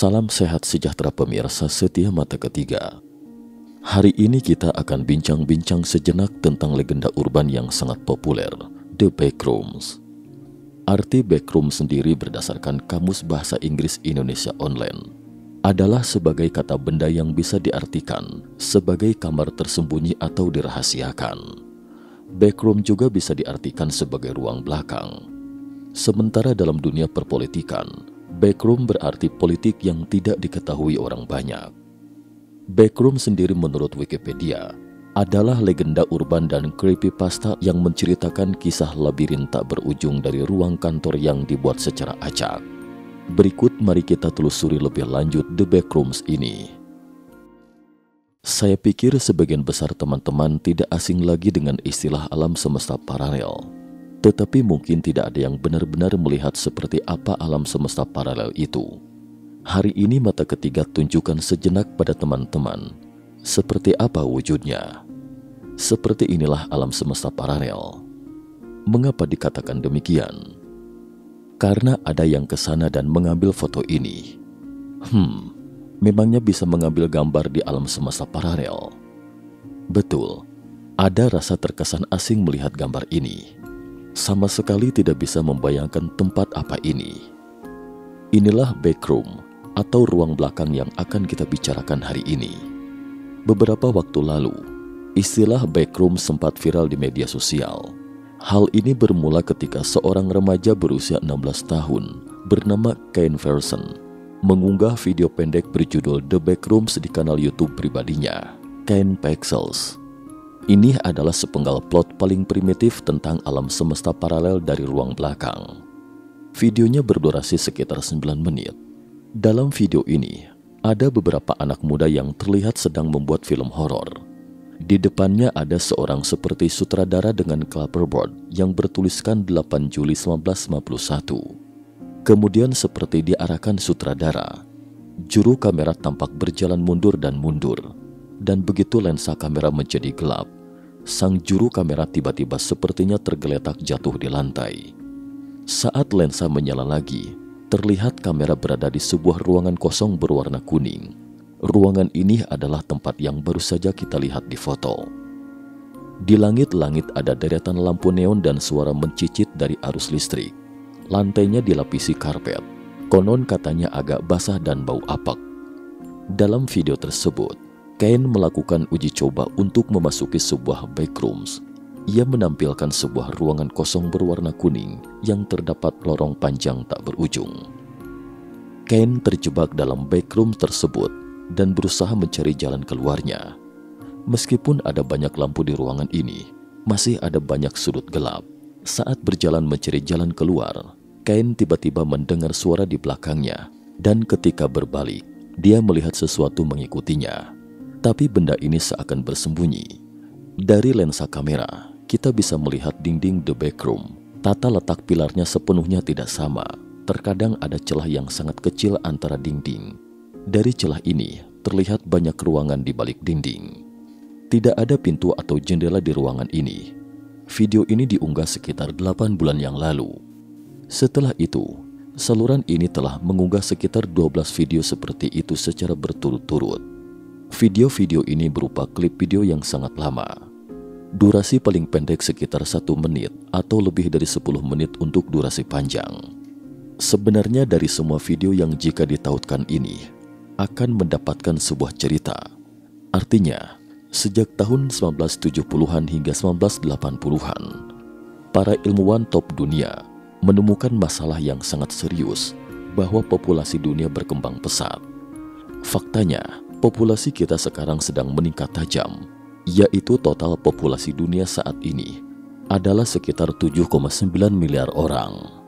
Salam sehat sejahtera pemirsa setia Mata Ketiga. Hari ini kita akan bincang-bincang sejenak tentang legenda urban yang sangat populer, The Backrooms. Arti backroom sendiri berdasarkan Kamus Bahasa Inggris Indonesia Online adalah sebagai kata benda yang bisa diartikan sebagai kamar tersembunyi atau dirahasiakan. Backroom juga bisa diartikan sebagai ruang belakang. Sementara dalam dunia perpolitikan, backroom berarti politik yang tidak diketahui orang banyak. Backroom sendiri menurut Wikipedia adalah legenda urban dan creepypasta yang menceritakan kisah labirin tak berujung dari ruang kantor yang dibuat secara acak. Berikut mari kita telusuri lebih lanjut The Backrooms ini. Saya pikir sebagian besar teman-teman tidak asing lagi dengan istilah alam semesta paralel. Tetapi mungkin tidak ada yang benar-benar melihat seperti apa alam semesta paralel itu. Hari ini Mata Ketiga tunjukkan sejenak pada teman-teman seperti apa wujudnya. Seperti inilah alam semesta paralel. Mengapa dikatakan demikian? Karena ada yang ke sana dan mengambil foto ini. Memangnya bisa mengambil gambar di alam semesta paralel? Betul, ada rasa terkesan asing melihat gambar ini. Sama sekali tidak bisa membayangkan tempat apa ini. Inilah backroom atau ruang belakang yang akan kita bicarakan hari ini. Beberapa waktu lalu, istilah backroom sempat viral di media sosial. Hal ini bermula ketika seorang remaja berusia 16 tahun bernama Kane Ferguson mengunggah video pendek berjudul The Backrooms di kanal YouTube pribadinya, Kane Pixels. Ini adalah sepenggal plot paling primitif tentang alam semesta paralel dari ruang belakang. Videonya berdurasi sekitar 9 menit. Dalam video ini, ada beberapa anak muda yang terlihat sedang membuat film horor. Di depannya ada seorang seperti sutradara dengan clapperboard yang bertuliskan 8 Juli 1951. Kemudian seperti diarahkan sutradara, juru kamera tampak berjalan mundur dan mundur. Dan begitu lensa kamera menjadi gelap, sang juru kamera tiba-tiba sepertinya tergeletak jatuh di lantai. Saat lensa menyala lagi, terlihat kamera berada di sebuah ruangan kosong berwarna kuning. Ruangan ini adalah tempat yang baru saja kita lihat di foto. Di langit-langit ada deretan lampu neon dan suara mencicit dari arus listrik. Lantainya dilapisi karpet, konon katanya agak basah dan bau apek. Dalam video tersebut, Kane melakukan uji coba untuk memasuki sebuah backrooms. Ia menampilkan sebuah ruangan kosong berwarna kuning yang terdapat lorong panjang tak berujung. Kane terjebak dalam backroom tersebut dan berusaha mencari jalan keluarnya. Meskipun ada banyak lampu di ruangan ini, masih ada banyak sudut gelap. Saat berjalan mencari jalan keluar, Kane tiba-tiba mendengar suara di belakangnya, dan ketika berbalik, dia melihat sesuatu mengikutinya. Tapi benda ini seakan bersembunyi. Dari lensa kamera, kita bisa melihat dinding The Backroom. Tata letak pilarnya sepenuhnya tidak sama. Terkadang ada celah yang sangat kecil antara dinding. Dari celah ini, terlihat banyak ruangan di balik dinding. Tidak ada pintu atau jendela di ruangan ini. Video ini diunggah sekitar 8 bulan yang lalu. Setelah itu, saluran ini telah mengunggah sekitar 12 video seperti itu secara berturut-turut. Video-video ini berupa klip video yang sangat lama. Durasi paling pendek sekitar 1 menit atau lebih dari 10 menit untuk durasi panjang. Sebenarnya dari semua video yang jika ditautkan ini akan mendapatkan sebuah cerita. Artinya, sejak tahun 1970-an hingga 1980-an, para ilmuwan top dunia menemukan masalah yang sangat serius bahwa populasi dunia berkembang pesat. Faktanya, populasi kita sekarang sedang meningkat tajam, yaitu total populasi dunia saat ini adalah sekitar 7,9 miliar orang.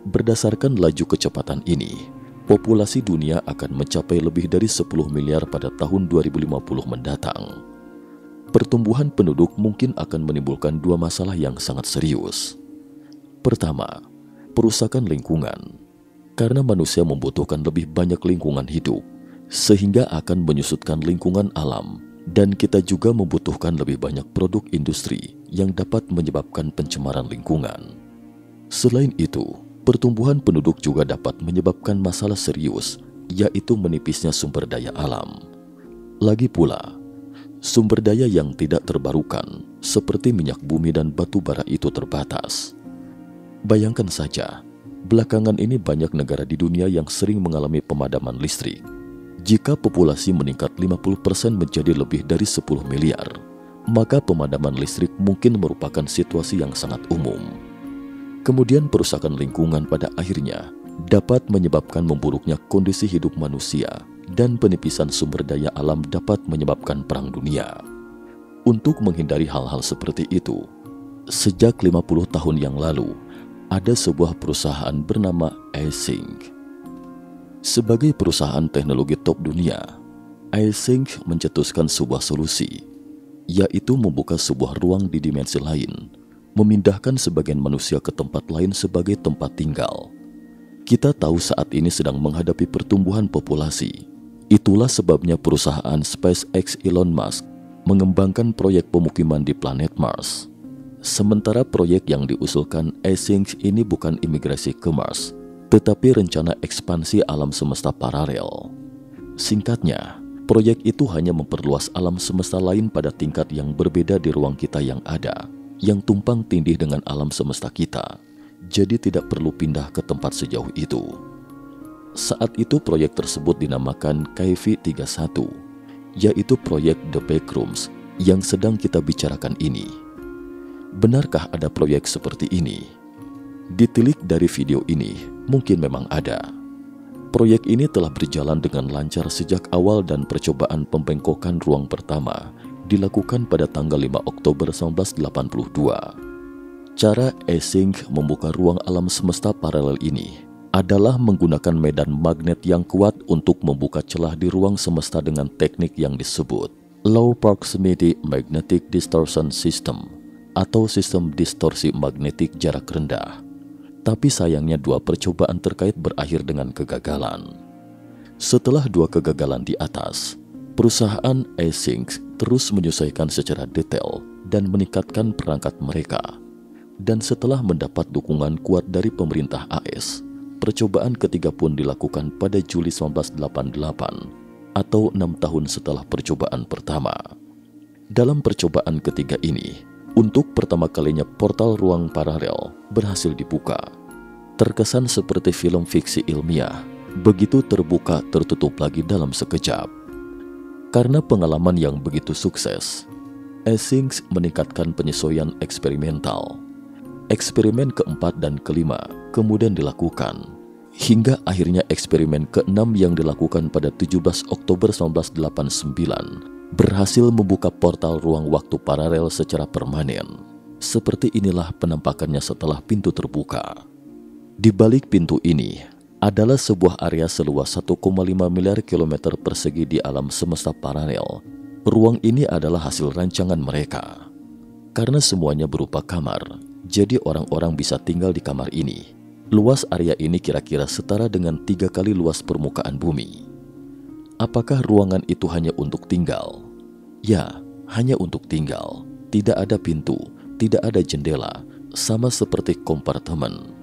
Berdasarkan laju kecepatan ini, populasi dunia akan mencapai lebih dari 10 miliar pada tahun 2050 mendatang. Pertumbuhan penduduk mungkin akan menimbulkan 2 masalah yang sangat serius. Pertama, perusakan lingkungan. Karena manusia membutuhkan lebih banyak lingkungan hidup, sehingga akan menyusutkan lingkungan alam, dan kita juga membutuhkan lebih banyak produk industri yang dapat menyebabkan pencemaran lingkungan. Selain itu, pertumbuhan penduduk juga dapat menyebabkan masalah serius yaitu menipisnya sumber daya alam. Lagi pula, sumber daya yang tidak terbarukan seperti minyak bumi dan batu bara itu terbatas. Bayangkan saja, belakangan ini banyak negara di dunia yang sering mengalami pemadaman listrik. Jika populasi meningkat 50% menjadi lebih dari 10 miliar, maka pemadaman listrik mungkin merupakan situasi yang sangat umum. Kemudian perusakan lingkungan pada akhirnya dapat menyebabkan memburuknya kondisi hidup manusia, dan penipisan sumber daya alam dapat menyebabkan perang dunia. Untuk menghindari hal-hal seperti itu, sejak 50 tahun yang lalu, ada sebuah perusahaan bernama iSync. Sebagai perusahaan teknologi top dunia, iSync mencetuskan sebuah solusi, yaitu membuka sebuah ruang di dimensi lain, memindahkan sebagian manusia ke tempat lain sebagai tempat tinggal. Kita tahu saat ini sedang menghadapi pertumbuhan populasi. Itulah sebabnya perusahaan SpaceX Elon Musk mengembangkan proyek pemukiman di planet Mars. Sementara proyek yang diusulkan iSync ini bukan imigrasi ke Mars, tetapi rencana ekspansi alam semesta paralel. Singkatnya, proyek itu hanya memperluas alam semesta lain pada tingkat yang berbeda di ruang kita yang ada, yang tumpang tindih dengan alam semesta kita. Jadi tidak perlu pindah ke tempat sejauh itu. Saat itu proyek tersebut dinamakan KV-31, yaitu proyek The Backrooms yang sedang kita bicarakan ini. Benarkah ada proyek seperti ini? Ditilik dari video ini, mungkin memang ada. Proyek ini telah berjalan dengan lancar sejak awal dan percobaan pembengkokan ruang pertama dilakukan pada tanggal 5 Oktober 1982. Cara iSync membuka ruang alam semesta paralel ini adalah menggunakan medan magnet yang kuat untuk membuka celah di ruang semesta dengan teknik yang disebut Low Proximity Magnetic Distortion System atau sistem distorsi magnetik jarak rendah. Tapi sayangnya dua percobaan terkait berakhir dengan kegagalan. Setelah dua kegagalan di atas, perusahaan iSync terus menyesuaikan secara detail dan meningkatkan perangkat mereka. Dan setelah mendapat dukungan kuat dari pemerintah AS, percobaan ketiga pun dilakukan pada Juli 1988 atau 6 tahun setelah percobaan pertama. Dalam percobaan ketiga ini, untuk pertama kalinya portal ruang paralel berhasil dibuka. Terkesan seperti film fiksi ilmiah, begitu terbuka tertutup lagi dalam sekejap. Karena pengalaman yang begitu sukses, iSync meningkatkan penyesuaian eksperimental. Eksperimen keempat dan kelima kemudian dilakukan, hingga akhirnya eksperimen keenam yang dilakukan pada 17 Oktober 1989 berhasil membuka portal ruang waktu paralel secara permanen. Seperti inilah penampakannya setelah pintu terbuka. Di balik pintu ini adalah sebuah area seluas 1,5 miliar kilometer persegi di alam semesta paralel. Ruang ini adalah hasil rancangan mereka. Karena semuanya berupa kamar, jadi orang-orang bisa tinggal di kamar ini. Luas area ini kira-kira setara dengan 3 kali luas permukaan bumi. Apakah ruangan itu hanya untuk tinggal? Ya, hanya untuk tinggal. Tidak ada pintu, tidak ada jendela, sama seperti kompartemen.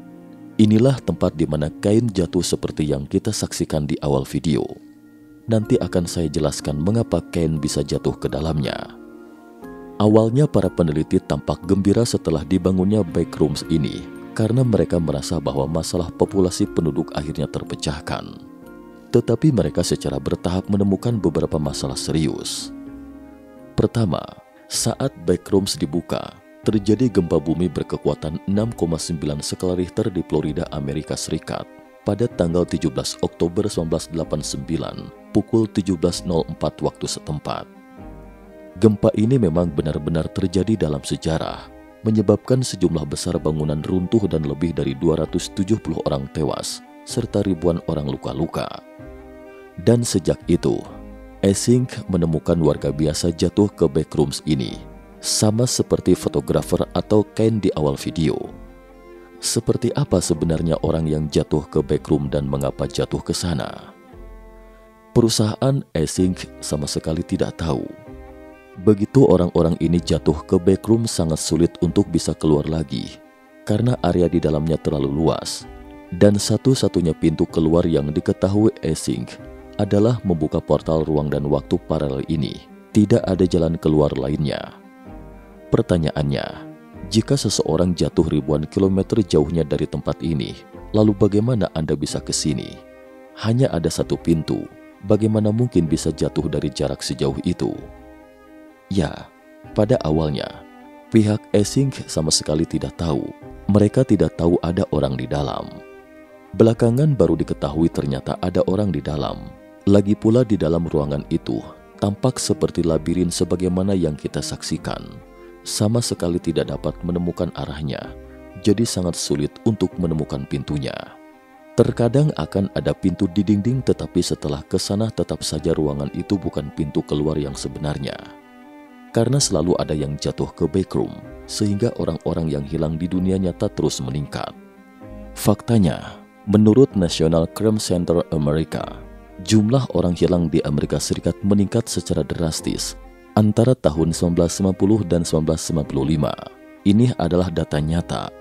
Inilah tempat di mana Kain jatuh seperti yang kita saksikan di awal video. Nanti akan saya jelaskan mengapa Kain bisa jatuh ke dalamnya. Awalnya para peneliti tampak gembira setelah dibangunnya backrooms ini karena mereka merasa bahwa masalah populasi penduduk akhirnya terpecahkan. Tetapi mereka secara bertahap menemukan beberapa masalah serius. Pertama, saat backrooms dibuka, terjadi gempa bumi berkekuatan 6,9 skala Richter di Florida, Amerika Serikat pada tanggal 17 Oktober 1989 pukul 17.04 waktu setempat. Gempa ini memang benar-benar terjadi dalam sejarah, menyebabkan sejumlah besar bangunan runtuh dan lebih dari 270 orang tewas, serta ribuan orang luka-luka. Dan sejak itu, iSync menemukan warga biasa jatuh ke backrooms ini, sama seperti fotografer atau Kain di awal video. Seperti apa sebenarnya orang yang jatuh ke backroom dan mengapa jatuh ke sana? Perusahaan iSync sama sekali tidak tahu. Begitu orang-orang ini jatuh ke backroom, sangat sulit untuk bisa keluar lagi karena area di dalamnya terlalu luas Dan satu-satunya pintu keluar yang diketahui Essing adalah membuka portal ruang dan waktu paralel ini. Tidak ada jalan keluar lainnya. Pertanyaannya, jika seseorang jatuh ribuan kilometer jauhnya dari tempat ini, lalu bagaimana Anda bisa ke sini? Hanya ada satu pintu. Bagaimana mungkin bisa jatuh dari jarak sejauh itu? Ya, pada awalnya, pihak Essing sama sekali tidak tahu. Mereka tidak tahu ada orang di dalam. Belakangan baru diketahui ternyata ada orang di dalam. Lagi pula di dalam ruangan itu, tampak seperti labirin sebagaimana yang kita saksikan. Sama sekali tidak dapat menemukan arahnya, jadi sangat sulit untuk menemukan pintunya. Terkadang akan ada pintu di dinding, tetapi setelah ke sana tetap saja ruangan itu bukan pintu keluar yang sebenarnya. Karena selalu ada yang jatuh ke backroom, sehingga orang-orang yang hilang di dunia nyata terus meningkat. Faktanya, menurut National Crime Center Amerika, jumlah orang hilang di Amerika Serikat meningkat secara drastis antara tahun 1950 dan 1995. Ini adalah data nyata.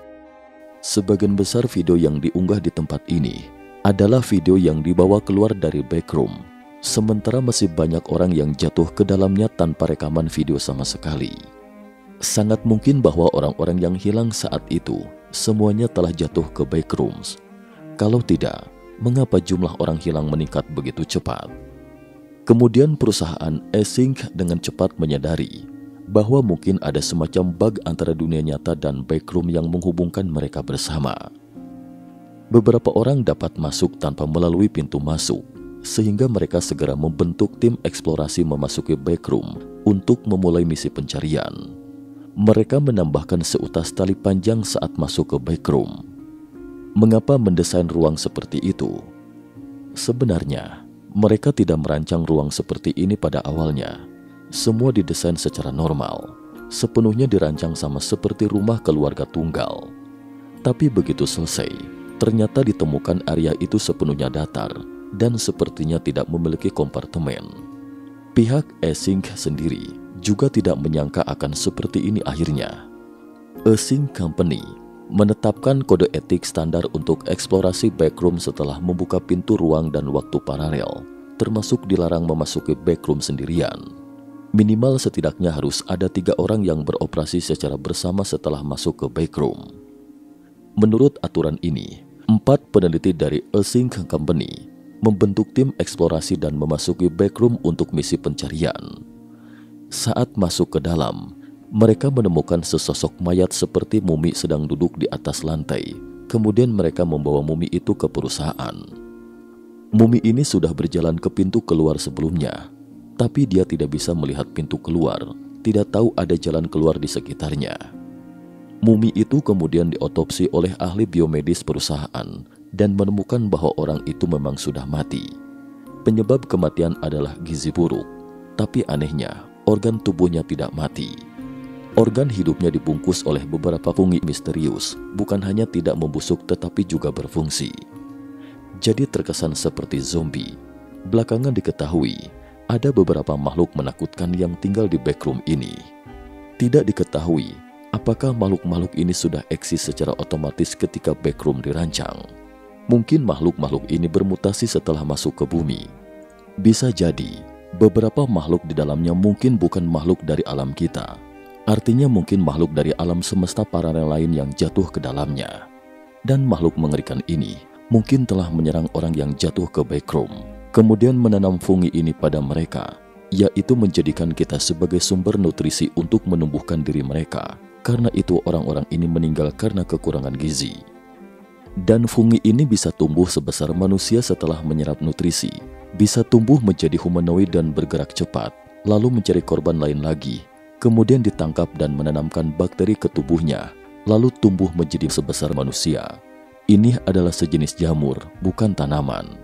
Sebagian besar video yang diunggah di tempat ini adalah video yang dibawa keluar dari backroom, sementara masih banyak orang yang jatuh ke dalamnya tanpa rekaman video sama sekali. Sangat mungkin bahwa orang-orang yang hilang saat itu semuanya telah jatuh ke backrooms. Kalau tidak, mengapa jumlah orang hilang meningkat begitu cepat? Kemudian perusahaan Essing dengan cepat menyadari bahwa mungkin ada semacam bug antara dunia nyata dan backroom yang menghubungkan mereka bersama. Beberapa orang dapat masuk tanpa melalui pintu masuk, sehingga mereka segera membentuk tim eksplorasi memasuki backroom untuk memulai misi pencarian. Mereka menambahkan seutas tali panjang saat masuk ke backroom. Mengapa mendesain ruang seperti itu? Sebenarnya, mereka tidak merancang ruang seperti ini pada awalnya. Semua didesain secara normal, sepenuhnya dirancang sama seperti rumah keluarga tunggal. Tapi begitu selesai, ternyata ditemukan area itu sepenuhnya datar dan sepertinya tidak memiliki kompartemen. Pihak Essing sendiri juga tidak menyangka akan seperti ini akhirnya. Essing Company menetapkan kode etik standar untuk eksplorasi backroom setelah membuka pintu ruang dan waktu paralel, termasuk dilarang memasuki backroom sendirian. Minimal setidaknya harus ada 3 orang yang beroperasi secara bersama setelah masuk ke backroom. Menurut aturan ini, 4 peneliti dari Essing Company membentuk tim eksplorasi dan memasuki backroom untuk misi pencarian. Saat masuk ke dalam, mereka menemukan sesosok mayat seperti mumi sedang duduk di atas lantai. Kemudian mereka membawa mumi itu ke perusahaan. Mumi ini sudah berjalan ke pintu keluar sebelumnya, tapi dia tidak bisa melihat pintu keluar, tidak tahu ada jalan keluar di sekitarnya. Mumi itu kemudian diotopsi oleh ahli biomedis perusahaan dan menemukan bahwa orang itu memang sudah mati. Penyebab kematian adalah gizi buruk, tapi anehnya organ tubuhnya tidak mati. Organ hidupnya dibungkus oleh beberapa fungi misterius, bukan hanya tidak membusuk tetapi juga berfungsi. Jadi terkesan seperti zombie. Belakangan diketahui, ada beberapa makhluk menakutkan yang tinggal di backroom ini. Tidak diketahui apakah makhluk-makhluk ini sudah eksis secara otomatis ketika backroom dirancang. Mungkin makhluk-makhluk ini bermutasi setelah masuk ke bumi. Bisa jadi, beberapa makhluk di dalamnya mungkin bukan makhluk dari alam kita. Artinya mungkin makhluk dari alam semesta paralel lain yang jatuh ke dalamnya. Dan makhluk mengerikan ini mungkin telah menyerang orang yang jatuh ke backroom, kemudian menanam fungi ini pada mereka, yaitu menjadikan kita sebagai sumber nutrisi untuk menumbuhkan diri mereka. Karena itu orang-orang ini meninggal karena kekurangan gizi. Dan fungi ini bisa tumbuh sebesar manusia setelah menyerap nutrisi, bisa tumbuh menjadi humanoid dan bergerak cepat, lalu mencari korban lain lagi, kemudian ditangkap dan menanamkan bakteri ke tubuhnya, lalu tumbuh menjadi sebesar manusia. Ini adalah sejenis jamur, bukan tanaman.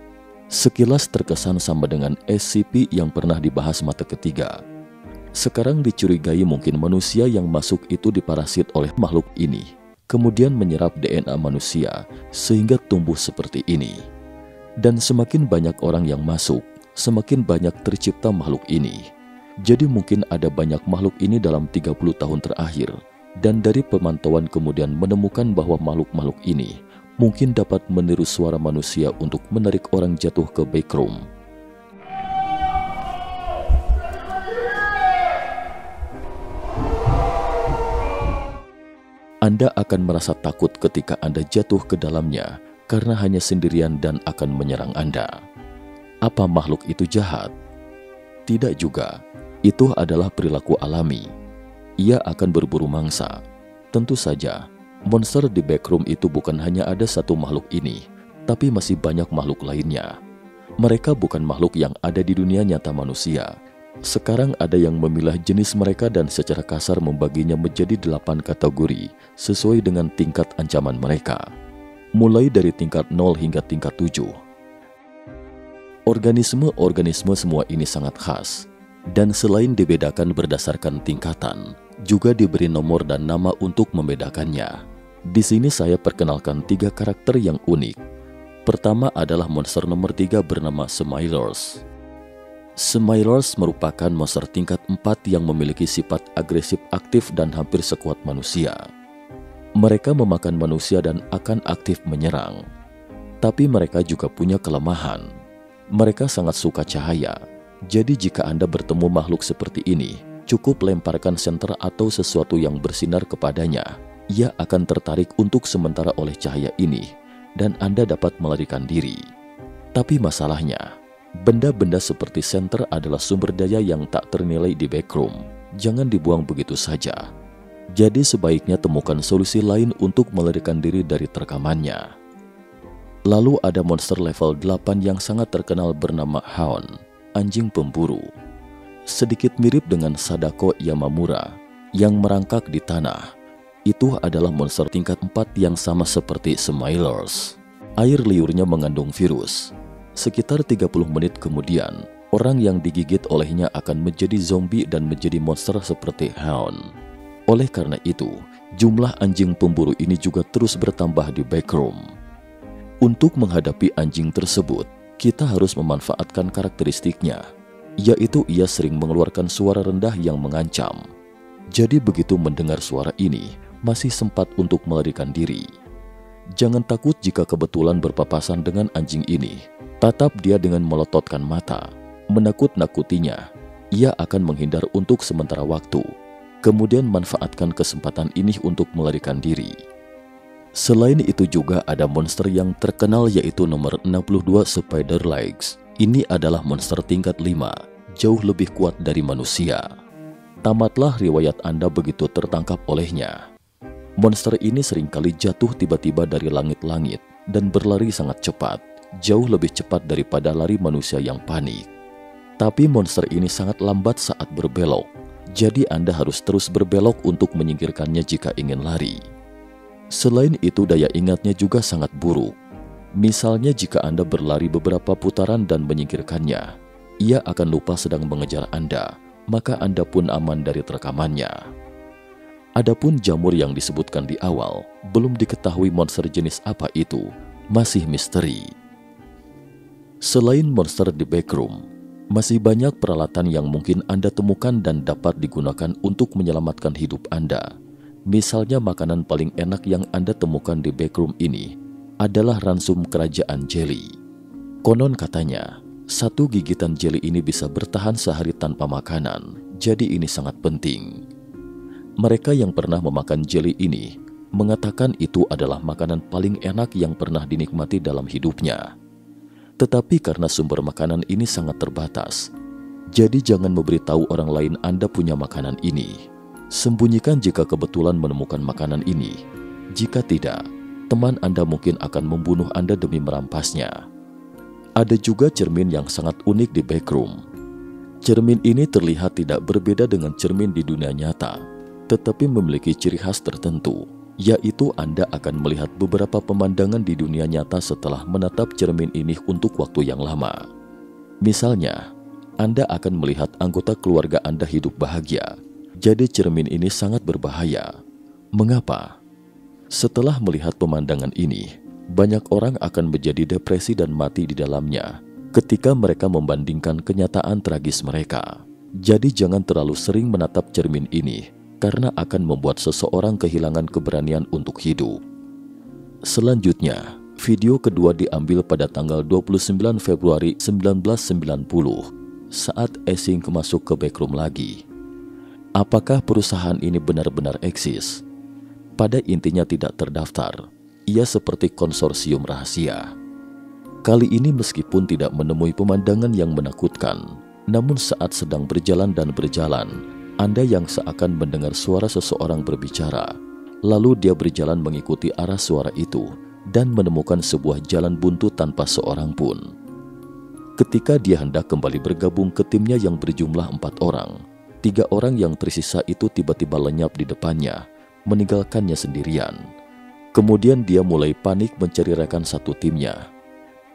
Sekilas terkesan sama dengan SCP yang pernah dibahas mata ketiga. Sekarang dicurigai mungkin manusia yang masuk itu diparasit oleh makhluk ini, kemudian menyerap DNA manusia sehingga tumbuh seperti ini. Dan semakin banyak orang yang masuk, semakin banyak tercipta makhluk ini. Jadi mungkin ada banyak makhluk ini dalam 30 tahun terakhir. Dan dari pemantauan kemudian menemukan bahwa makhluk-makhluk ini mungkin dapat meniru suara manusia untuk menarik orang jatuh ke backroom. Anda akan merasa takut ketika Anda jatuh ke dalamnya karena hanya sendirian dan akan menyerang Anda. Apa makhluk itu jahat? Tidak juga. Itu adalah perilaku alami. Ia akan berburu mangsa. Tentu saja, monster di backroom itu bukan hanya ada satu makhluk ini, tapi masih banyak makhluk lainnya. Mereka bukan makhluk yang ada di dunia nyata manusia. Sekarang ada yang memilah jenis mereka dan secara kasar membaginya menjadi 8 kategori sesuai dengan tingkat ancaman mereka. Mulai dari tingkat 0 hingga tingkat 7. Organisme-organisme semua ini sangat khas. Dan selain dibedakan berdasarkan tingkatan, juga diberi nomor dan nama untuk membedakannya. Di sini saya perkenalkan 3 karakter yang unik. Pertama adalah monster nomor 3 bernama Smilers. Smilers merupakan monster tingkat 4 yang memiliki sifat agresif aktif dan hampir sekuat manusia. Mereka memakan manusia dan akan aktif menyerang. Tapi mereka juga punya kelemahan. Mereka sangat suka cahaya. Jadi jika Anda bertemu makhluk seperti ini, cukup lemparkan senter atau sesuatu yang bersinar kepadanya. Ia akan tertarik untuk sementara oleh cahaya ini, dan Anda dapat melarikan diri. Tapi masalahnya, benda-benda seperti senter adalah sumber daya yang tak ternilai di backroom. Jangan dibuang begitu saja. Jadi sebaiknya temukan solusi lain untuk melarikan diri dari terkamannya. Lalu ada monster level 8 yang sangat terkenal bernama Hound, anjing pemburu. Sedikit mirip dengan Sadako Yamamura yang merangkak di tanah. Itu adalah monster tingkat 4 yang sama seperti Smilers. Air liurnya mengandung virus. Sekitar 30 menit kemudian, orang yang digigit olehnya akan menjadi zombie dan menjadi monster seperti Hound. Oleh karena itu, jumlah anjing pemburu ini juga terus bertambah di backroom. Untuk menghadapi anjing tersebut, kita harus memanfaatkan karakteristiknya, yaitu ia sering mengeluarkan suara rendah yang mengancam. Jadi begitu mendengar suara ini, masih sempat untuk melarikan diri. Jangan takut jika kebetulan berpapasan dengan anjing ini. Tatap dia dengan melototkan mata, menakut-nakutinya. Ia akan menghindar untuk sementara waktu. Kemudian manfaatkan kesempatan ini untuk melarikan diri. Selain itu juga ada monster yang terkenal yaitu nomor 62 Spider Legs. Ini adalah monster tingkat 5, jauh lebih kuat dari manusia. Tamatlah riwayat Anda begitu tertangkap olehnya. Monster ini seringkali jatuh tiba-tiba dari langit-langit dan berlari sangat cepat. Jauh lebih cepat daripada lari manusia yang panik. Tapi monster ini sangat lambat saat berbelok, jadi Anda harus terus berbelok untuk menyingkirkannya jika ingin lari. Selain itu daya ingatnya juga sangat buruk. Misalnya jika Anda berlari beberapa putaran dan menyingkirkannya, ia akan lupa sedang mengejar Anda, maka Anda pun aman dari terkamannya. Adapun jamur yang disebutkan di awal, belum diketahui monster jenis apa itu, masih misteri. Selain monster di backroom, masih banyak peralatan yang mungkin Anda temukan dan dapat digunakan untuk menyelamatkan hidup Anda. Misalnya makanan paling enak yang Anda temukan di backroom ini adalah ransum kerajaan jelly. Konon katanya, 1 gigitan jelly ini bisa bertahan sehari tanpa makanan, jadi ini sangat penting. Mereka yang pernah memakan jelly ini mengatakan itu adalah makanan paling enak yang pernah dinikmati dalam hidupnya. Tetapi karena sumber makanan ini sangat terbatas, jadi jangan memberitahu orang lain Anda punya makanan ini. Sembunyikan jika kebetulan menemukan makanan ini. Jika tidak, teman Anda mungkin akan membunuh Anda demi merampasnya. Ada juga cermin yang sangat unik di backroom. Cermin ini terlihat tidak berbeda dengan cermin di dunia nyata, tetapi memiliki ciri khas tertentu, yaitu Anda akan melihat beberapa pemandangan di dunia nyata setelah menatap cermin ini untuk waktu yang lama. Misalnya, Anda akan melihat anggota keluarga Anda hidup bahagia. Jadi cermin ini sangat berbahaya. Mengapa? Setelah melihat pemandangan ini, banyak orang akan menjadi depresi dan mati di dalamnya ketika mereka membandingkan kenyataan tragis mereka. Jadi jangan terlalu sering menatap cermin ini, karena akan membuat seseorang kehilangan keberanian untuk hidup. Selanjutnya, video kedua diambil pada tanggal 29 Februari 1990 saat Essink masuk ke backroom lagi. Apakah perusahaan ini benar-benar eksis? Pada intinya tidak terdaftar. Ia seperti konsorsium rahasia. Kali ini meskipun tidak menemui pemandangan yang menakutkan, namun saat sedang berjalan, Anda yang seakan mendengar suara seseorang berbicara, lalu dia berjalan mengikuti arah suara itu dan menemukan sebuah jalan buntu tanpa seorang pun. Ketika dia hendak kembali bergabung ke timnya yang berjumlah 4 orang, 3 orang yang tersisa itu tiba-tiba lenyap di depannya, meninggalkannya sendirian. Kemudian dia mulai panik mencari rekan satu timnya.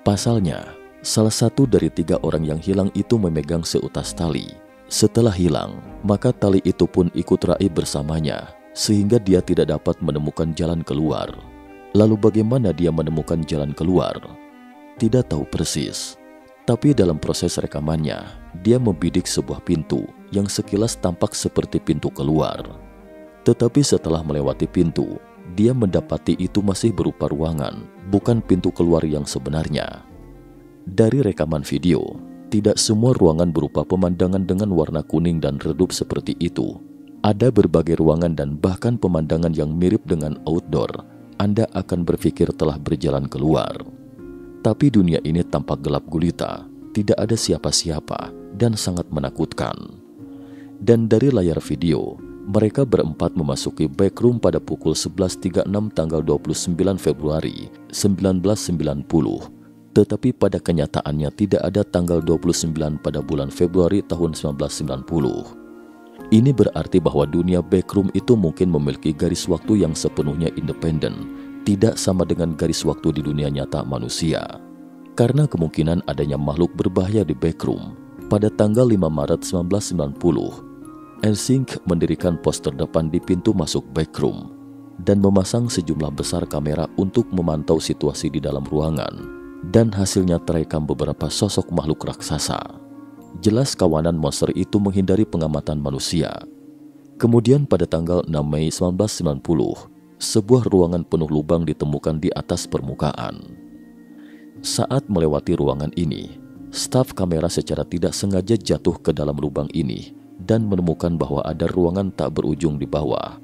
Pasalnya, salah satu dari 3 orang yang hilang itu memegang seutas tali. Setelah hilang, maka tali itu pun ikut raib bersamanya, sehingga dia tidak dapat menemukan jalan keluar. Lalu bagaimana dia menemukan jalan keluar? Tidak tahu persis. Tapi dalam proses rekamannya, dia membidik sebuah pintu yang sekilas tampak seperti pintu keluar. Tetapi setelah melewati pintu, dia mendapati itu masih berupa ruangan, bukan pintu keluar yang sebenarnya. Dari rekaman video, tidak semua ruangan berupa pemandangan dengan warna kuning dan redup seperti itu. Ada berbagai ruangan dan bahkan pemandangan yang mirip dengan outdoor. Anda akan berpikir telah berjalan keluar. Tapi dunia ini tampak gelap gulita, tidak ada siapa-siapa, dan sangat menakutkan. Dan dari layar video, mereka berempat memasuki backroom pada pukul 11.36 tanggal 29 Februari 1990. Tetapi pada kenyataannya tidak ada tanggal 29 pada bulan Februari tahun 1990. Ini berarti bahwa dunia backroom itu mungkin memiliki garis waktu yang sepenuhnya independen, tidak sama dengan garis waktu di dunia nyata manusia. Karena kemungkinan adanya makhluk berbahaya di backroom, pada tanggal 5 Maret 1990, Essink mendirikan pos terdepan di pintu masuk backroom dan memasang sejumlah besar kamera untuk memantau situasi di dalam ruangan, dan hasilnya terekam beberapa sosok makhluk raksasa. Jelas kawanan monster itu menghindari pengamatan manusia. Kemudian pada tanggal 6 Mei 1990, sebuah ruangan penuh lubang ditemukan di atas permukaan. Saat melewati ruangan ini, staf kamera secara tidak sengaja jatuh ke dalam lubang ini dan menemukan bahwa ada ruangan tak berujung di bawah.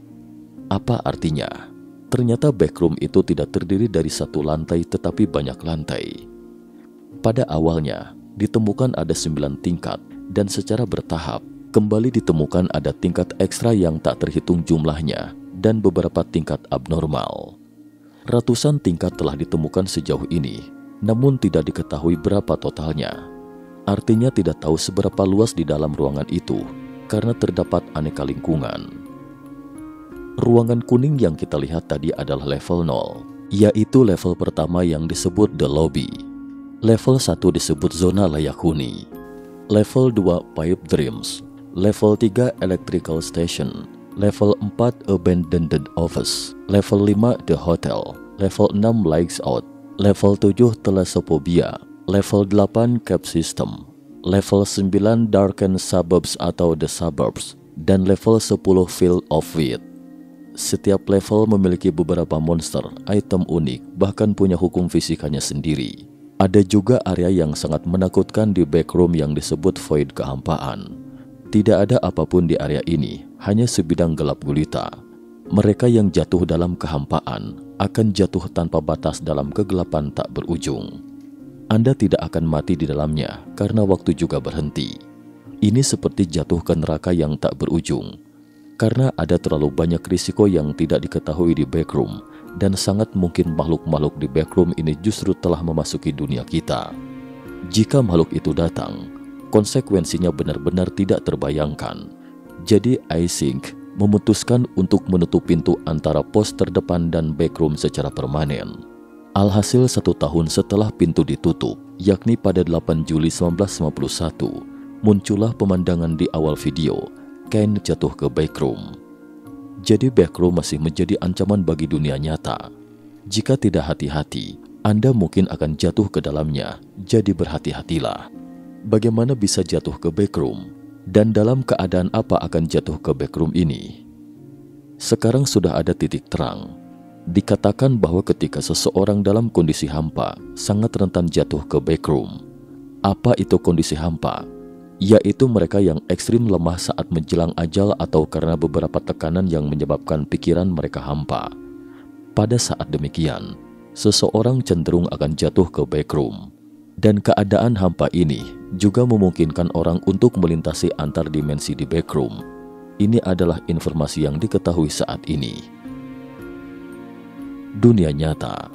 Apa artinya? Ternyata backroom itu tidak terdiri dari satu lantai tetapi banyak lantai. Pada awalnya, ditemukan ada 9 tingkat dan secara bertahap kembali ditemukan ada tingkat ekstra yang tak terhitung jumlahnya dan beberapa tingkat abnormal. Ratusan tingkat telah ditemukan sejauh ini, namun tidak diketahui berapa totalnya. Artinya tidak tahu seberapa luas di dalam ruangan itu karena terdapat aneka lingkungan. Ruangan kuning yang kita lihat tadi adalah level 0, yaitu level pertama yang disebut The Lobby. Level 1 disebut zona layak huni. Level 2 Pipe Dreams. Level 3 Electrical Station. Level 4 Abandoned Office. Level 5 The Hotel. Level 6 Lights Out. Level 7 Thalassophobia. Level 8 Cave System. Level 9 Darkened Suburbs atau The Suburbs, dan level 10 Field of Wheat. Setiap level memiliki beberapa monster, item unik, bahkan punya hukum fisikanya sendiri. Ada juga area yang sangat menakutkan di backroom yang disebut Void Kehampaan. Tidak ada apapun di area ini, hanya sebidang gelap gulita. Mereka yang jatuh dalam kehampaan akan jatuh tanpa batas dalam kegelapan tak berujung. Anda tidak akan mati di dalamnya karena waktu juga berhenti. Ini seperti jatuh ke neraka yang tak berujung, karena ada terlalu banyak risiko yang tidak diketahui di backroom, dan sangat mungkin makhluk-makhluk di backroom ini justru telah memasuki dunia kita. Jika makhluk itu datang, konsekuensinya benar-benar tidak terbayangkan. Jadi Essink memutuskan untuk menutup pintu antara pos terdepan dan backroom secara permanen. Alhasil 1 tahun setelah pintu ditutup, yakni pada 8 Juli 1951, muncullah pemandangan di awal video, Kane jatuh ke backroom. Jadi backroom masih menjadi ancaman bagi dunia nyata. Jika tidak hati-hati, Anda mungkin akan jatuh ke dalamnya, jadi berhati-hatilah. Bagaimana bisa jatuh ke backroom? Dan dalam keadaan apa akan jatuh ke backroom ini? Sekarang sudah ada titik terang. Dikatakan bahwa ketika seseorang dalam kondisi hampa, sangat rentan jatuh ke backroom. Apa itu kondisi hampa? Yaitu mereka yang ekstrim lemah saat menjelang ajal atau karena beberapa tekanan yang menyebabkan pikiran mereka hampa. Pada saat demikian, seseorang cenderung akan jatuh ke backroom. Dan keadaan hampa ini juga memungkinkan orang untuk melintasi antar dimensi di backroom. Ini adalah informasi yang diketahui saat ini. Dunia nyata.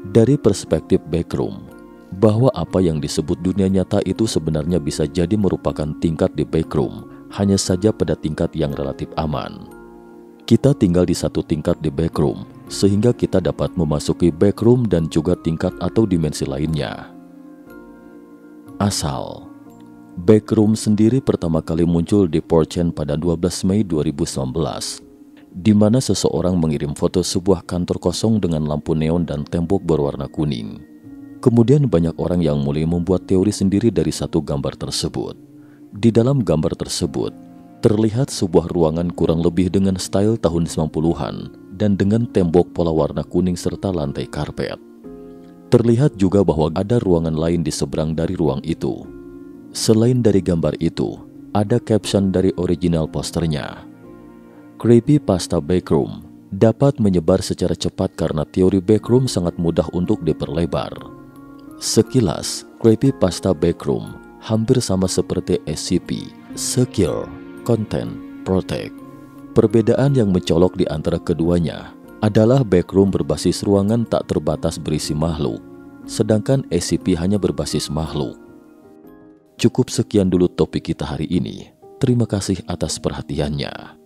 Dari perspektif backroom, bahwa apa yang disebut dunia nyata itu sebenarnya bisa jadi merupakan tingkat di backroom, hanya saja pada tingkat yang relatif aman. Kita tinggal di satu tingkat di backroom, sehingga kita dapat memasuki backroom dan juga tingkat atau dimensi lainnya. Asal backroom sendiri pertama kali muncul di 4chan pada 12 Mei 2019, di mana seseorang mengirim foto sebuah kantor kosong dengan lampu neon dan tembok berwarna kuning. Kemudian banyak orang yang mulai membuat teori sendiri dari satu gambar tersebut. Di dalam gambar tersebut, terlihat sebuah ruangan kurang lebih dengan style tahun 90-an dan dengan tembok pola warna kuning serta lantai karpet. Terlihat juga bahwa ada ruangan lain di seberang dari ruang itu. Selain dari gambar itu, ada caption dari original posternya. Creepypasta backroom dapat menyebar secara cepat karena teori backroom sangat mudah untuk diperlebar. Sekilas, creepypasta backroom hampir sama seperti SCP, Secure, Content, Protect. Perbedaan yang mencolok di antara keduanya adalah backroom berbasis ruangan tak terbatas berisi makhluk, sedangkan SCP hanya berbasis makhluk. Cukup sekian dulu topik kita hari ini. Terima kasih atas perhatiannya.